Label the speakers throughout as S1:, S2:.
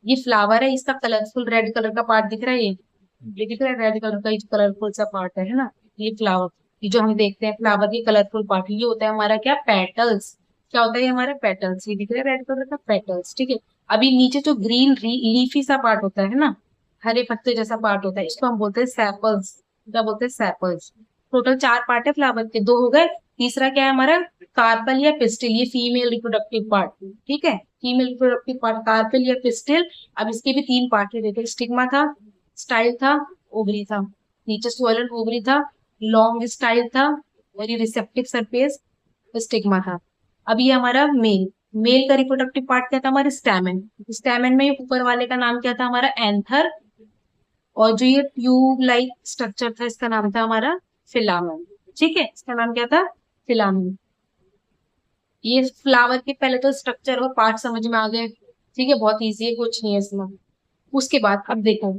S1: ये फ्लावर है, इसका कलरफुल रेड कलर का पार्ट दिख रहा है, ये दिख रहा है रेड कलर का, ये कलरफुल सा पार्ट है ना, ये फ्लावर, ये जो हम देखते हैं फ्लावर की कलरफुल पार्ट, ये होता है हमारा क्या, पेटल्स। क्या होता है ये हमारा पेटल्स, ये दिख रहा है रेड कलर का पेटल्स, ठीक है। अभी नीचे जो ग्रीन लीफी सा पार्ट होता है ना, हरे पत्ते जैसा पार्ट होता है, इसको हम बोलते हैं सेपल्स। क्या बोलते हैं, सेपल्स। टोटल 4 पार्ट है फ्लावर के, 2 हो गए। तीसरा क्या है हमारा, कार्पल या पिस्टिल, ये फीमेल रिप्रोडक्टिव पार्ट, ठीक है, फीमेल रिप्रोडक्टिव पार्ट कार्पल या पिस्टिल। अब इसके भी 3 पार्ट है, देखो स्टिग्मा था, स्टाइल था, ओवरी था, नीचे स्वॉलन ओवरी था, लॉन्ग स्टाइल था, और ये रिसेप्टिव सरफेस स्टिग्मा था। अब ये हमारा मेल, मेल का रिप्रोडक्टिव पार्ट क्या था हमारे, स्टैमेन। स्टैमेन में ऊपर वाले का नाम क्या था हमारा, एंथर, और जो ये ट्यूब लाइक स्ट्रक्चर था इसका नाम था हमारा फिलामेन, ठीक है, इसका नाम क्या था, फिलामेन। ये फ्लावर के पहले तो स्ट्रक्चर और पार्ट समझ में आ गए, ठीक है, बहुत इजी है, कुछ नहीं है इसमें। उसके बाद अब देखो,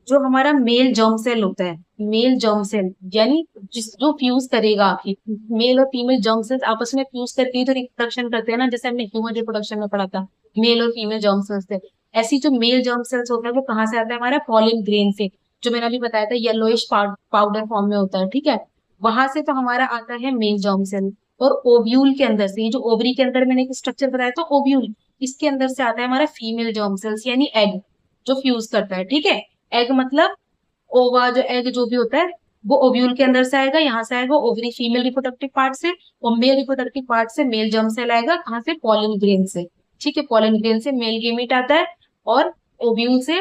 S1: जो हमारा मेल जर्म सेल होता है, मेल जर्म सेल यानी जिस जो फ्यूज करेगा आपकी, मेल और फीमेल जर्म सेल्स आपस में फ्यूज करके ही तो रिप्रोडक्शन करते हैं ना, जैसे हमने ह्यूमन रिप्रोडक्शन में पढ़ा था, मेल और फीमेल जर्म सेल्स से। ऐसी जो मेल जर्म सेल्स होता है वो कहाँ से आता है हमारा, पॉलिन ग्रेन से, जो मैंने अभी बताया था येलोइश पाउडर फॉर्म में होता है, ठीक है। वहां से तो हमारा आता है मेल जर्म सेल। और ओव्यूल के अंदर से, ये जो ओवरी के अंदर मैंने एक स्ट्रक्चर बताया था ओव्यूल, इसके अंदर से आता है हमारा फीमेल जर्म सेल्स यानी एग, जो फ्यूज करता है, ठीक है। एग मतलब ओवा, जो एग जो भी होता है वो ओव्यूल के अंदर से आएगा, यहाँ से आएगा ओवरी फीमेल रिप्रोडक्टिव पार्ट से, और मेल रिप्रोडक्टिव पार्ट से मेल जर्म सेल आएगा, कहाँ से, पॉलन ग्रेन से, ठीक है, पॉलन ग्रेन से मेल गेमिट आता है, और ओव्यूल से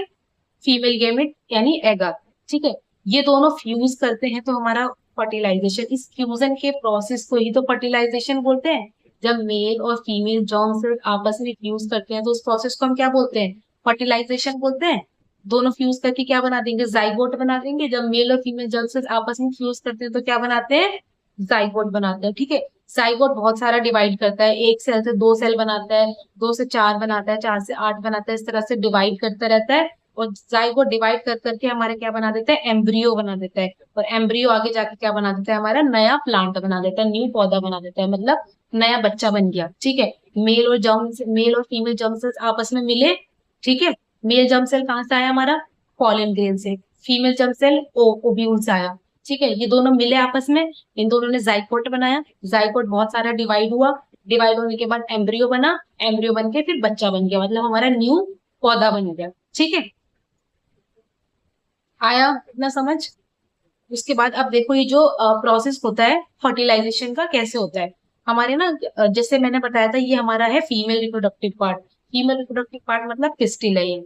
S1: फीमेल गेमिट यानी एग आता है, ठीक है। ये दोनों फ्यूज करते हैं तो हमारा फर्टिलाइजेशन, इस फ्यूजन के प्रोसेस को ही तो फर्टिलाइजेशन बोलते हैं। जब मेल और फीमेल जर्म सेल आपस में फ्यूज करते हैं तो उस प्रोसेस को हम क्या बोलते हैं, फर्टिलाइजेशन बोलते हैं। दोनों फ्यूज करके क्या बना देंगे, जाइगोट बना देंगे। जब मेल और फीमेल जर्म सेल्स आपस में फ्यूज करते हैं तो क्या बनाते हैं, जाइगोट बनाते हैं, ठीक है। जाइगोट बहुत सारा डिवाइड करता है, एक सेल से 2 सेल बनाता है, 2 से 4 बनाता है, 4 से 8 बनाता है, इस तरह से डिवाइड करता रहता है। और जाइगोट डिवाइड कर करके हमारे क्या बना देता है, एम्ब्रियो बना देता है। और एम्ब्रियो आगे जाके क्या बना देता है, हमारा नया प्लांट बना देता है, न्यू पौधा बना देता है, मतलब नया बच्चा बन गया, ठीक है। मेल और फीमेल जर्म सेल्स आपस में मिले, ठीक है। मेल जर्म सेल कहाँ से आया हमारा, पॉलन ग्रेन से, फीमेल जर्म सेल ओव्यूल से आया, ठीक है। ये दोनों मिले आपस में, इन दोनों ने जाइगोट बनाया, जाइगोट बहुत सारा डिवाइड हुआ, डिवाइड होने के बाद एम्ब्रियो बना, एम्ब्रियो बन के फिर बच्चा बन गया, मतलब हमारा न्यू पौधा बन गया, ठीक है। आया इतना समझ। उसके बाद अब देखो ये जो प्रोसेस होता है फर्टिलाइजेशन का कैसे होता है हमारे ना, जैसे मैंने बताया था ये हमारा है female reproductive part, female reproductive part मतलब पिस्टिल है ये।